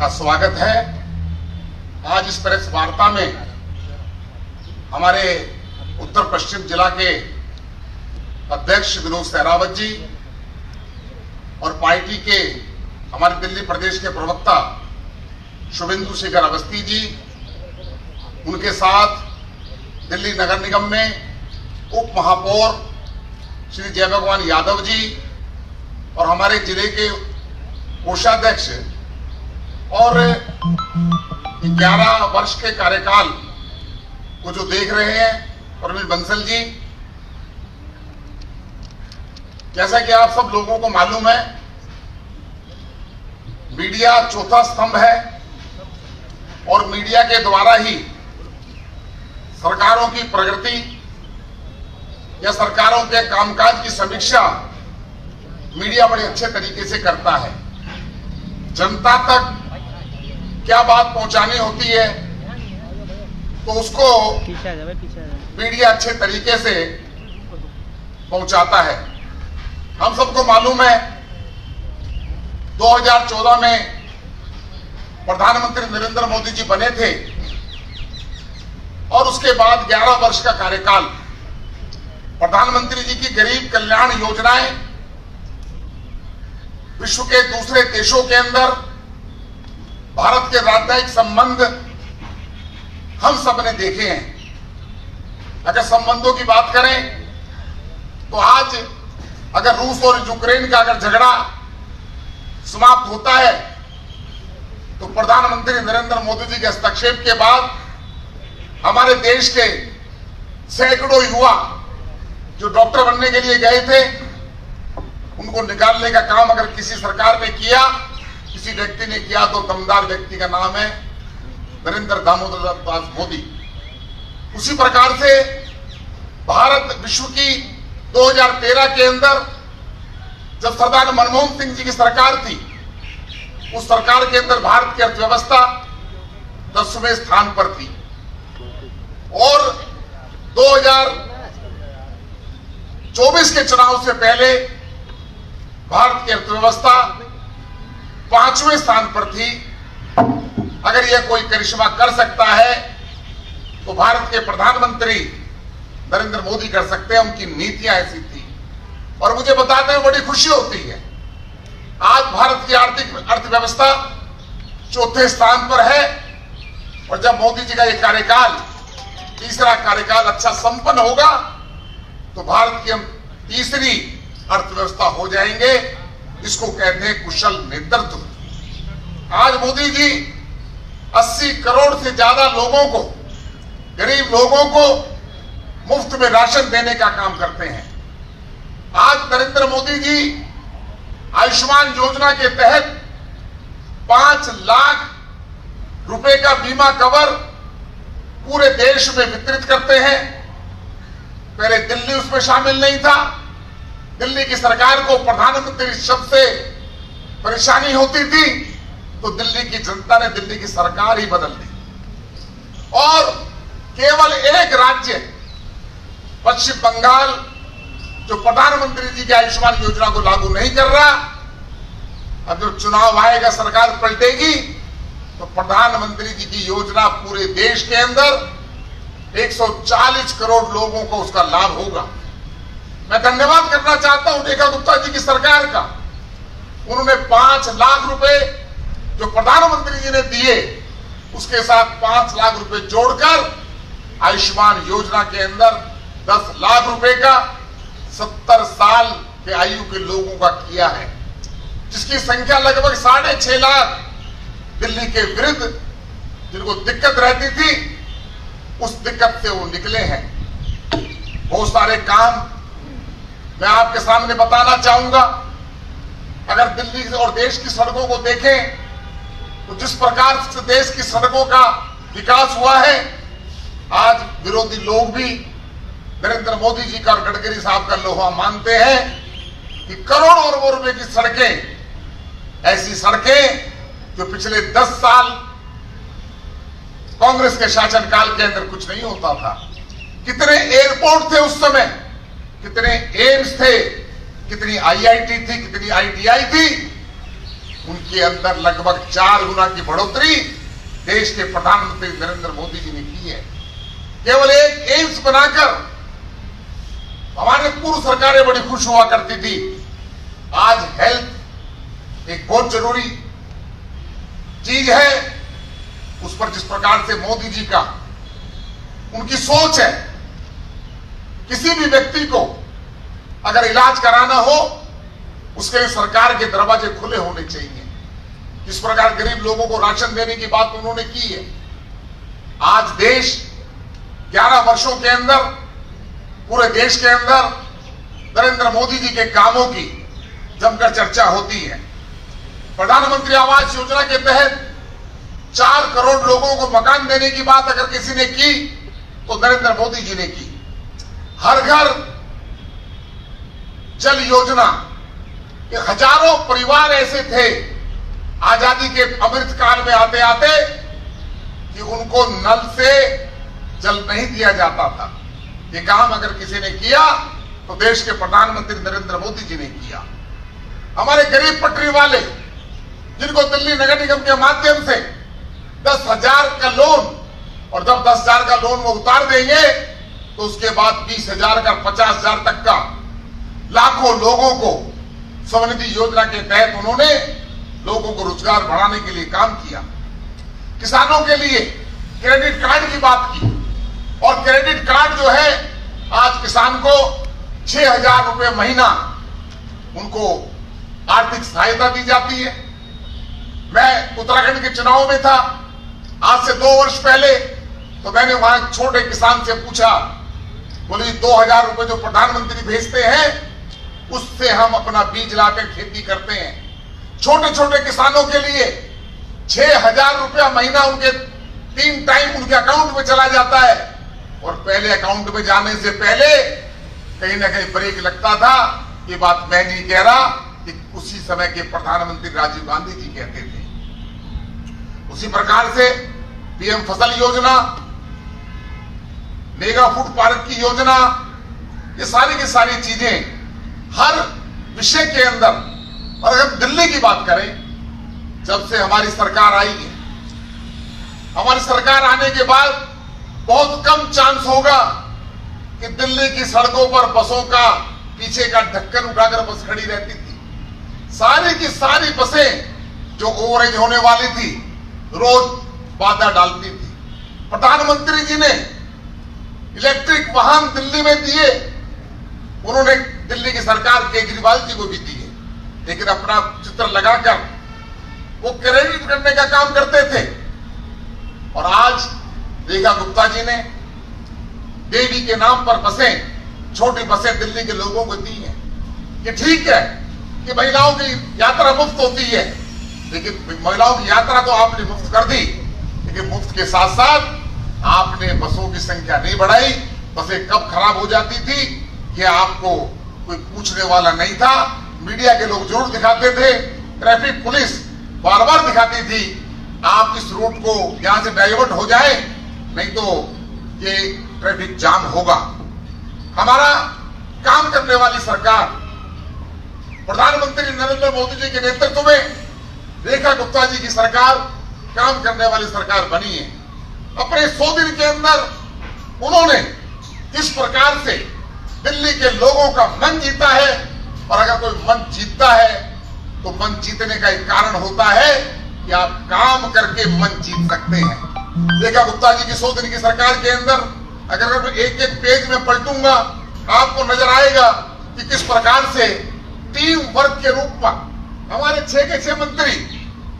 का स्वागत है। आज इस प्रेस वार्ता में हमारे उत्तर पश्चिम जिला के अध्यक्ष विनोद सहरावत जी और पार्टी के हमारे दिल्ली प्रदेश के प्रवक्ता शुभेंदु शेखर अवस्थी जी, उनके साथ दिल्ली नगर निगम में उप महापौर श्री जय भगवान यादव जी और हमारे जिले के कोषाध्यक्ष और 11 वर्ष के कार्यकाल को जो देख रहे हैं परवीन बंसल जी, जैसा कि आप सब लोगों को मालूम है, मीडिया चौथा स्तंभ है और मीडिया के द्वारा ही सरकारों की प्रगति या सरकारों के कामकाज की समीक्षा मीडिया बड़े अच्छे तरीके से करता है। जनता तक क्या बात पहुंचानी होती है तो उसको मीडिया अच्छे तरीके से पहुंचाता है। हम सबको मालूम है 2014 में प्रधानमंत्री नरेंद्र मोदी जी बने थे और उसके बाद 11 वर्ष का कार्यकाल प्रधानमंत्री जी की गरीब कल्याण योजनाएं विश्व के दूसरे देशों के अंदर भारत के राजनयिक संबंध हम सब ने देखे हैं। अगर संबंधों की बात करें तो आज अगर रूस और यूक्रेन का अगर झगड़ा समाप्त होता है तो प्रधानमंत्री नरेंद्र मोदी जी के हस्तक्षेप के बाद हमारे देश के सैकड़ों युवा जो डॉक्टर बनने के लिए गए थे उनको निकालने का काम अगर किसी सरकार ने किया, किसी व्यक्ति ने किया तो दमदार व्यक्ति का नाम है नरेंद्र दामोदर दास मोदी। उसी प्रकार से भारत विश्व की 2013 के अंदर जब सरदार मनमोहन सिंह जी की सरकार थी, उस सरकार के अंदर भारत की अर्थव्यवस्था 10वें स्थान पर थी और 2024 के चुनाव से पहले भारत की अर्थव्यवस्था 5वें स्थान पर थी। अगर यह कोई करिश्मा कर सकता है तो भारत के प्रधानमंत्री नरेंद्र मोदी कर सकते हैं। उनकी नीतियां ऐसी थी और मुझे बताते हुए बड़ी खुशी होती है आज भारत की अर्थव्यवस्था 4थे स्थान पर है और जब मोदी जी का यह कार्यकाल, तीसरा कार्यकाल अच्छा संपन्न होगा तो भारत की हम तीसरी अर्थव्यवस्था हो जाएंगे। इसको कहते हैं कुशल नेतृत्व। आज मोदी जी 80 करोड़ से ज्यादा लोगों को, गरीब लोगों को मुफ्त में राशन देने का काम करते हैं। आज नरेंद्र मोदी जी आयुष्मान योजना के तहत 5 लाख रुपए का बीमा कवर पूरे देश में वितरित करते हैं। पहले दिल्ली उसमें शामिल नहीं था। दिल्ली की सरकार को प्रधानमंत्री शब्द से परेशानी होती थी तो दिल्ली की जनता ने दिल्ली की सरकार ही बदल दी और केवल एक राज्य पश्चिम बंगाल जो प्रधानमंत्री जी की आयुष्मान योजना को लागू नहीं कर रहा, अब जब चुनाव आएगा सरकार पलटेगी तो प्रधानमंत्री जी की योजना पूरे देश के अंदर 140 करोड़ लोगों को उसका लाभ होगा। मैं धन्यवाद करना चाहता हूं रेखा गुप्ता जी की सरकार का। उन्होंने 5 लाख रुपए जो प्रधानमंत्री जी ने दिए उसके साथ 5 लाख रुपए जोड़कर आयुष्मान योजना के अंदर 10 लाख रुपए का 70 साल के आयु के लोगों का किया है, जिसकी संख्या लगभग 6.5 लाख दिल्ली के विरुद्ध जिनको दिक्कत रहती थी उस दिक्कत से वो निकले हैं। बहुत सारे काम मैं आपके सामने बताना चाहूंगा। अगर दिल्ली और देश की सड़कों को देखें तो जिस प्रकार से देश की सड़कों का विकास हुआ है, आज विरोधी लोग भी नरेंद्र मोदी जी का और गडकरी साहब का लोहा मानते हैं कि करोड़ों अरबों रुपए की सड़कें, ऐसी सड़कें जो पिछले 10 साल कांग्रेस के शासनकाल के अंदर कुछ नहीं होता था। कितने एयरपोर्ट थे उस समय, कितने एम्स थे, कितनी आईआईटी थी, कितनी आईटीआई थी, उनके अंदर लगभग 4 गुना की बढ़ोतरी देश के प्रधानमंत्री नरेंद्र मोदी जी ने की है। केवल एक एम्स बनाकर हमारी पूर्व सरकारें बड़ी खुश हुआ करती थी। आज हेल्थ एक बहुत जरूरी चीज है। उस पर जिस प्रकार से मोदी जी का उनकी सोच है, किसी भी व्यक्ति को अगर इलाज कराना हो उसके लिए सरकार के दरवाजे खुले होने चाहिए। इस प्रकार गरीब लोगों को राशन देने की बात उन्होंने की है। आज देश 11 वर्षों के अंदर पूरे देश के अंदर नरेंद्र मोदी जी के कामों की जमकर चर्चा होती है। प्रधानमंत्री आवास योजना के तहत 4 करोड़ लोगों को मकान देने की बात अगर किसी ने की तो नरेंद्र मोदी जी ने की। हर घर जल योजना, ये हजारों परिवार ऐसे थे आजादी के अमृत काल में आते आते कि उनको नल से जल नहीं दिया जाता था। ये काम अगर किसी ने किया तो देश के प्रधानमंत्री नरेंद्र मोदी जी ने किया। हमारे गरीब पटरी वाले जिनको दिल्ली नगर निगम के माध्यम से 10,000 का लोन, और जब 10,000 का लोन वो उतार देंगे तो उसके बाद 20,000 का 50,000 तक का लाखों लोगों को स्वनिधि योजना के तहत उन्होंने लोगों को रोजगार बढ़ाने के लिए काम किया। किसानों के लिए क्रेडिट कार्ड की बात की, और क्रेडिट कार्ड जो है आज किसान को 6,000 रुपए महीना उनको आर्थिक सहायता दी जाती है। मैं उत्तराखंड के चुनाव में था आज से 2 वर्ष पहले, तो मैंने वहां एक छोटे किसान से पूछा, बोले 2,000 रुपए जो प्रधानमंत्री भेजते हैं उससे हम अपना बीज लाकर खेती करते हैं। छोटे छोटे किसानों के लिए 6,000 रुपया महीना उनके 3 टाइम उनके अकाउंट में चला जाता है। और पहले अकाउंट में जाने से पहले कहीं ना कहीं ब्रेक लगता था। ये बात मैं नहीं कह रहा, कि उसी समय के प्रधानमंत्री राजीव गांधी जी कहते थे। उसी प्रकार से पीएम फसल योजना, मेगा फूड पार्क की योजना, ये सारी की सारी चीजें हर विषय के अंदर। और अगर दिल्ली की बात करें, जब से हमारी सरकार आई है, हमारी सरकार आने के बाद बहुत कम चांस होगा कि दिल्ली की सड़कों पर बसों का पीछे का ढक्कन उठाकर बस खड़ी रहती थी। सारी की सारी बसें जो ओवरेज होने वाली थी रोज बाधा डालती थी। प्रधानमंत्री जी ने इलेक्ट्रिक वाहन दिल्ली में दिए, उन्होंने दिल्ली की सरकार केजरीवाल जी को भी दिए, लेकिन अपना चित्र लगाकर वो क्रेडिट करने का काम करते थे। और आज रेखा गुप्ता जी ने देवी के नाम पर बसें, छोटी बसें दिल्ली के लोगों को दी हैं। ये ठीक है कि महिलाओं की यात्रा मुफ्त होती है, लेकिन महिलाओं की यात्रा तो आपने मुफ्त कर दी, लेकिन मुफ्त के साथ साथ आपने बसों की संख्या नहीं बढ़ाई। बसें कब खराब हो जाती थी ये आपको कोई पूछने वाला नहीं था। मीडिया के लोग जरूर दिखाते थे, ट्रैफिक पुलिस बार बार दिखाती थी, आप इस रूट को यहां से डाइवर्ट हो जाए, नहीं तो ये ट्रैफिक जाम होगा। हमारा काम करने वाली सरकार प्रधानमंत्री नरेंद्र मोदी जी के नेतृत्व में रेखा गुप्ता जी की सरकार काम करने वाली सरकार बनी है। अपने 100 दिन के अंदर उन्होंने इस प्रकार से दिल्ली के लोगों का मन जीता है। और अगर कोई मन जीतता है तो मन जीतने का एक कारण होता है कि आप काम करके मन जीत सकते हैं। रेखा गुप्ता जी की 100 दिन की सरकार के अंदर अगर मैं एक एक पेज में पलटूंगा, आपको नजर आएगा कि किस प्रकार से टीम वर्क के रूप में हमारे 6 के 6 मंत्री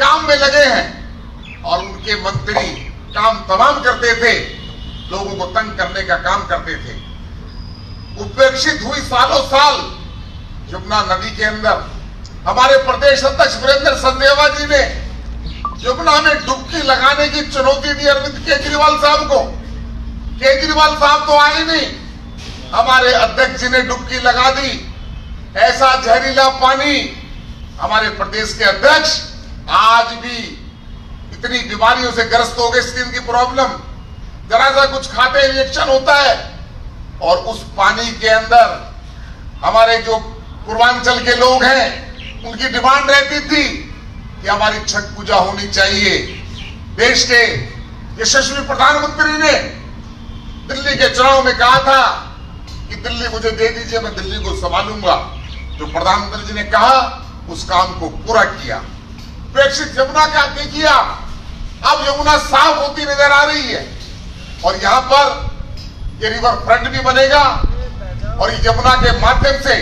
काम में लगे हैं। और उनके मंत्री काम तमाम करते थे, लोगों को तंग करने का काम करते थे। उपेक्षित हुई सालों साल यमुना नदी के अंदर हमारे प्रदेश अध्यक्ष वीरेंद्र सचदेवा जी ने यमुना में डुबकी लगाने की चुनौती दी अरविंद केजरीवाल साहब को। केजरीवाल साहब तो आए नहीं, हमारे अध्यक्ष जी ने डुबकी लगा दी। ऐसा जहरीला पानी हमारे प्रदेश के अध्यक्ष आज भी इतनी बीमारियों से ग्रस्त हो गए, स्किन की प्रॉब्लम, जरा सा कुछ खाते रिएक्शन होता है। और उस पानी के अंदर हमारे जो पूर्वांचल के लोग हैं उनकी डिमांड रहती थी कि हमारी छठ पूजा होनी चाहिए। देश के यशस्वी प्रधानमंत्री ने दिल्ली के चुनाव में कहा था कि दिल्ली मुझे दे दीजिए, मैं दिल्ली को संभालूंगा। जो प्रधानमंत्री जी ने कहा उस काम को पूरा किया। प्रेक्षित यमुना का देखिए, अब यमुना साफ होती नजर आ रही है और यहां पर ये रिवर फ्रंट भी बनेगा और यमुना के माध्यम से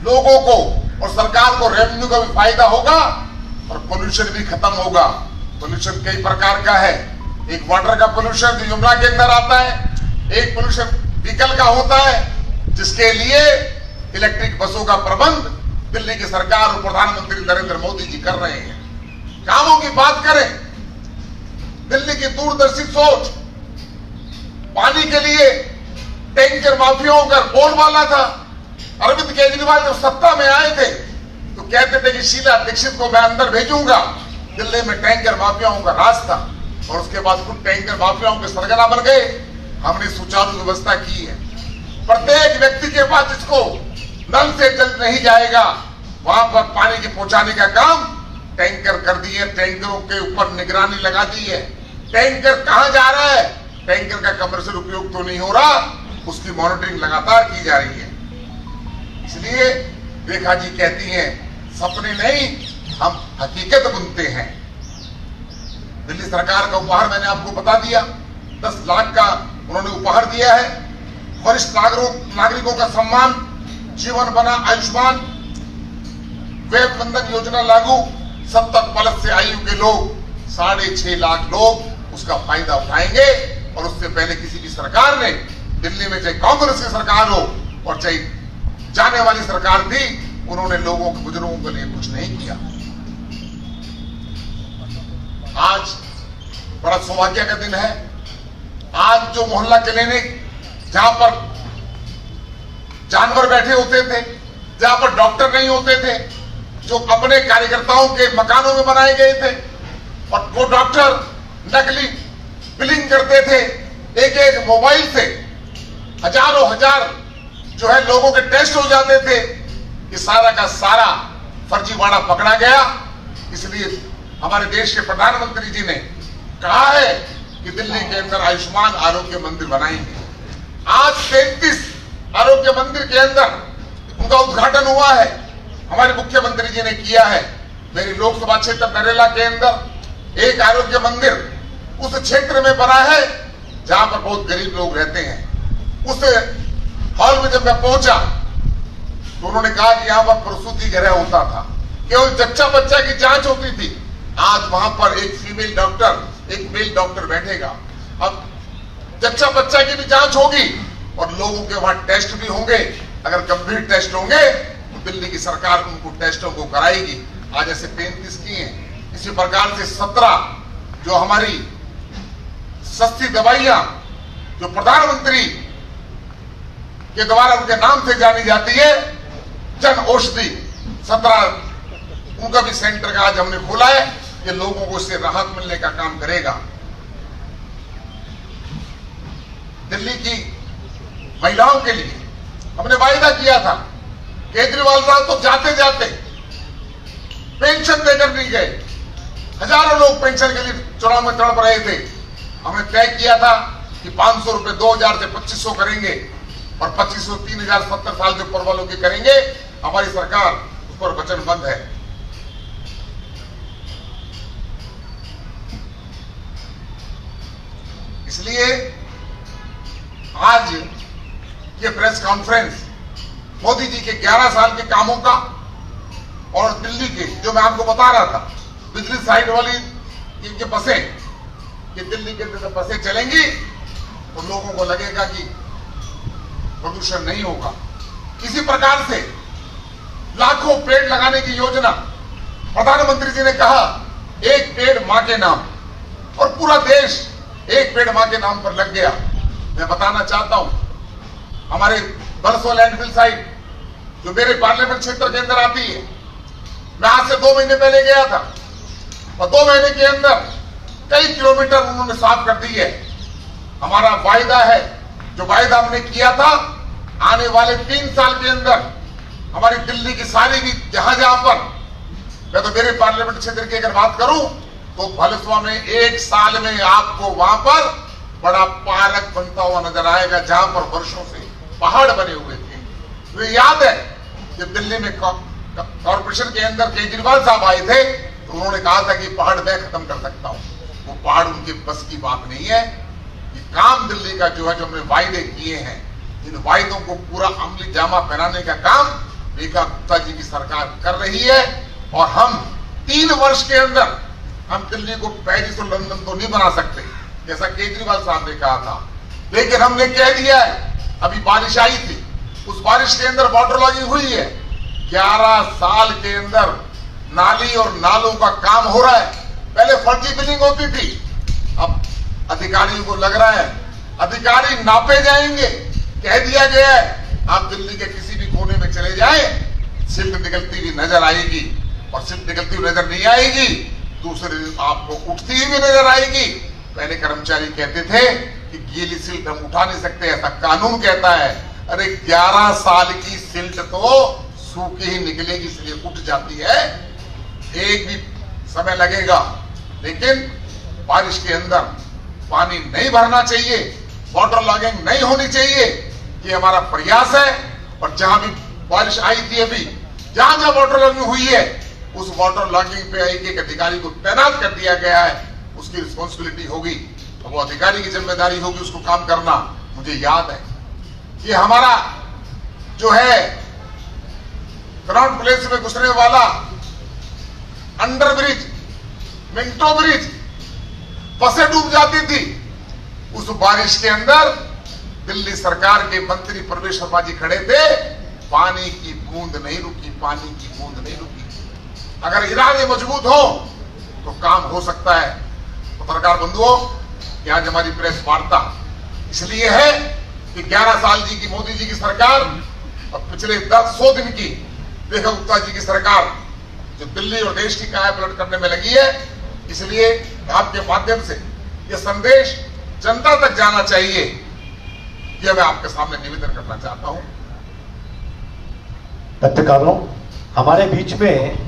लोगों को और सरकार को रेवेन्यू का भी फायदा होगा और पोल्यूशन भी खत्म होगा। पोल्यूशन कई प्रकार का है, एक वाटर का पोल्यूशन जो यमुना के अंदर आता है, एक पोल्यूशन व्हीकल का होता है जिसके लिए इलेक्ट्रिक बसों का प्रबंध दिल्ली की सरकार और प्रधानमंत्री नरेंद्र मोदी जी कर रहे हैं। कामों की बात करें, दिल्ली की दूरदर्शी सोच, पानी के लिए टैंकर माफियाओं का बोलबाला था। अरविंद केजरीवाल जब सत्ता में आए थे तो कहते थे कि शीला दीक्षित को मैं अंदर भेजूंगा। दिल्ली में टैंकर माफियाओं का राज था और उसके बाद खुद टैंकर माफियाओं के सरगना बन गए। हमने सुचारू व्यवस्था की है। प्रत्येक व्यक्ति के पास जिसको नल से जल नहीं जाएगा वहां पर पानी के पहुंचाने का काम टैंकर कर दिए। टैंकरों के ऊपर निगरानी लगा दी है। टैंकर कहां जा रहा है, टैंकर का कमर्शियल उपयोग तो नहीं हो रहा, उसकी मॉनिटरिंग लगातार की जा रही है। इसलिए रेखा जी कहती हैं सपने नहीं, हम हकीकत बुनते हैं। दिल्ली सरकार का उपहार मैंने आपको बता दिया, 10 लाख का उन्होंने उपहार दिया है। वरिष्ठ नागरिकों का सम्मान, जीवन बना आयुष्मान, वैध बंधन योजना लागू, 70+ से आयु के लोग 6.5 लाख लोग उसका फायदा उठाएंगे। और उससे पहले किसी भी सरकार ने दिल्ली में, चाहे कांग्रेस की सरकार हो और चाहे जाने वाली सरकार थी, उन्होंने लोगों के बुजुर्गों के लिए कुछ नहीं किया। आज बड़ा सौभाग्य का दिन है। आज जो मोहल्ला क्लिनिक जहां पर जानवर बैठे होते थे, जहां पर डॉक्टर नहीं होते थे, जो अपने कार्यकर्ताओं के मकानों में बनाए गए थे और वो डॉक्टर नकली बिलिंग करते थे, एक मोबाइल से हजारों हजार जो है लोगों के टेस्ट हो जाते थे, ये सारा का सारा फर्जीवाड़ा पकड़ा गया। इसलिए हमारे देश के प्रधानमंत्री जी ने कहा है कि दिल्ली के अंदर आयुष्मान आरोग्य मंदिर बनाएंगे। आज 33 आरोग्य मंदिर के अंदर उनका उद्घाटन हुआ है, हमारे मुख्यमंत्री जी ने किया है। मेरी लोकसभा क्षेत्र नरेला के अंदर एक आरोग्य मंदिर उस क्षेत्र में बना है जहां पर बहुत गरीब लोग रहते हैं। उस हॉल में जब मैं पहुंचा तो उन्होंने कहा कि यहां पर प्रसूति गृह होता था, केवल जच्चा बच्चा की जांच होती थी। आज वहां पर एक फीमेल डॉक्टर, एक मेल डॉक्टर बैठेगा। अब जच्चा बच्चा की भी जांच होगी और लोगों के वहां टेस्ट भी होंगे। अगर गंभीर टेस्ट होंगे तो दिल्ली की सरकार उनको टेस्टों को कराएगी। आज ऐसे 33 किए हैं। इसी प्रकार से 17 जो हमारी सस्ती दवाइयां जो प्रधानमंत्री के द्वारा उनके नाम से जानी जाती है, जन औषधि, 17 उनका भी सेंटर का आज हमने खोला है। ये लोगों को इससे राहत मिलने का काम करेगा। दिल्ली की महिलाओं के लिए हमने वायदा किया था। केजरीवाल साहब तो जाते जाते पेंशन देकर नहीं गए। हजारों लोग पेंशन के लिए चुनाव में तड़प रहे थे। हमने तय किया था कि 500 रुपए 2000 से 2500 करेंगे और 2500 3000 70 साल के ऊपर वालों के करेंगे। हमारी सरकार उस पर वचनबद्ध है। इसलिए आज ये प्रेस कॉन्फ्रेंस मोदी जी के 11 साल के कामों का और दिल्ली के, जो मैं आपको बता रहा था, बिजली साइड वाली इनके बसें, ये दिल्ली के अंदर बसें चलेंगी तो लोगों को लगेगा कि प्रदूषण नहीं होगा। इसी प्रकार से लाखों पेड़ लगाने की योजना प्रधानमंत्री जी ने कहा, एक पेड़ मां के नाम, और पूरा देश एक पेड़ मां के नाम पर लग गया। मैं बताना चाहता हूं, हमारे बरसो लैंडफिल साइट जो मेरे पार्लियामेंट क्षेत्र के अंदर आती है, मैं आज से 2 महीने पहले गया था और 2 महीने के अंदर कई किलोमीटर उन्होंने साफ कर दी है। हमारा वायदा है, जो वायदा हमने किया था, आने वाले 3 साल के अंदर हमारी दिल्ली की सारी भी जहां जहां पर मैं तो मेरे पार्लियामेंट क्षेत्र की अगर बात करूं तो भलसवा में 1 साल में आपको वहां पर बड़ा पार्क बनता हुआ नजर आएगा, जहां पर वर्षों से पहाड़ बने हुए थे। तो याद है जब दिल्ली में कॉर्पोरेशन के अंदर केजरीवाल साहब आए थे तो उन्होंने कहा था कि पहाड़ मैं खत्म कर सकता हूं। वो पहाड़ उनके बस की बात नहीं है। ये काम दिल्ली का जो है, जो हमने वायदे किए हैं, इन वायदों को पूरा अमली जामा पहनाने का काम रेखा गुप्ता जी की सरकार कर रही है। और हम 3 वर्ष के अंदर हम दिल्ली को पेरिस और लंदन तो नहीं बना सकते जैसा केजरीवाल साहब ने कहा था, लेकिन हमने कह दिया है। अभी बारिश आई थी, उस बारिश के अंदर वाटर लॉगिंग हुई है। 11 साल के अंदर नाली और नालों का काम हो रहा है। पहले फर्जी बिलिंग होती थी, अब अधिकारियों को लग रहा है अधिकारी नापे जाएंगे। कह दिया गया है आप दिल्ली के किसी भी कोने में चले जाएं, सिल्ट निकलती हुई नजर आएगी, और सिल्ट निकलती हुई नजर नहीं आएगी, दूसरे दिन आपको उठती हुई नजर आएगी। पहले कर्मचारी कहते थे कि गीली सिल्ट हम उठा नहीं सकते, ऐसा कानून कहता है। अरे 11 साल की सिल्ट तो सूखी ही निकलेगी, इसलिए उठ जाती है। एक भी समय लगेगा, लेकिन बारिश के अंदर पानी नहीं भरना चाहिए, वाटर लॉगिंग नहीं होनी चाहिए, ये हमारा प्रयास है। और जहां भी बारिश आई थी, अभी जहां जहां वाटर लॉगिंग हुई है, उस वाटर लॉगिंग पे एक अधिकारी को तैनात कर दिया गया है। उसकी रिस्पॉन्सिबिलिटी होगी, तो वो अधिकारी की जिम्मेदारी होगी उसको काम करना। मुझे याद है कि हमारा जो है कनॉट प्लेस में घुसने वाला अंडर ब्रिज, मिंटो ब्रिज, बसें डूब जाती थी। उस बारिश के अंदर दिल्ली सरकार के मंत्री प्रवेश शर्मा जी खड़े थे, पानी की बूंद नहीं रुकी, पानी की बूंद नहीं रुकी। अगर इरादे मजबूत हो तो काम हो सकता है। पत्रकार बंधुओं, कि आज हमारी प्रेस वार्ता इसलिए है कि 11 साल जी की मोदी जी की सरकार और पिछले 100 दिन की रेखा गुप्ता जी की सरकार जो दिल्ली और देश की काया पलट करने में लगी है, इसलिए आपके माध्यम से ये संदेश जनता तक जाना चाहिए, यह मैं आपके सामने निवेदन करना चाहता हूं। पत्रकारों, हमारे बीच में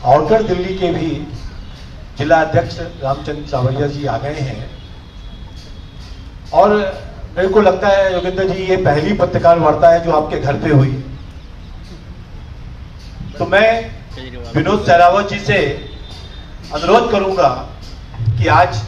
आउटर दिल्ली के भी जिला अध्यक्ष रामचंद्र सावरिया जी आ गए हैं, और मेरे को लगता है योगेंद्र जी ये पहली पत्रकार वार्ता है जो आपके घर पे हुई। तो मैं विनोद सहरावत जी से अनुरोध करूंगा कि आज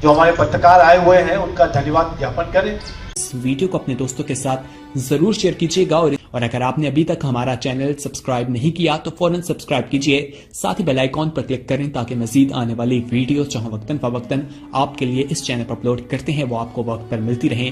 जो हमारे पत्रकार आए हुए हैं उनका धन्यवाद ज्ञापन करें। इस वीडियो को अपने दोस्तों के साथ जरूर शेयर कीजिएगा, और अगर आपने अभी तक हमारा चैनल सब्सक्राइब नहीं किया तो फौरन सब्सक्राइब कीजिए, साथ ही बेल आइकॉन पर क्लिक करें ताकि मजीद आने वाली वीडियो जहां वक्तन फवक्तन आपके लिए इस चैनल पर अपलोड करते हैं वो आपको वक्त पर मिलती रहे।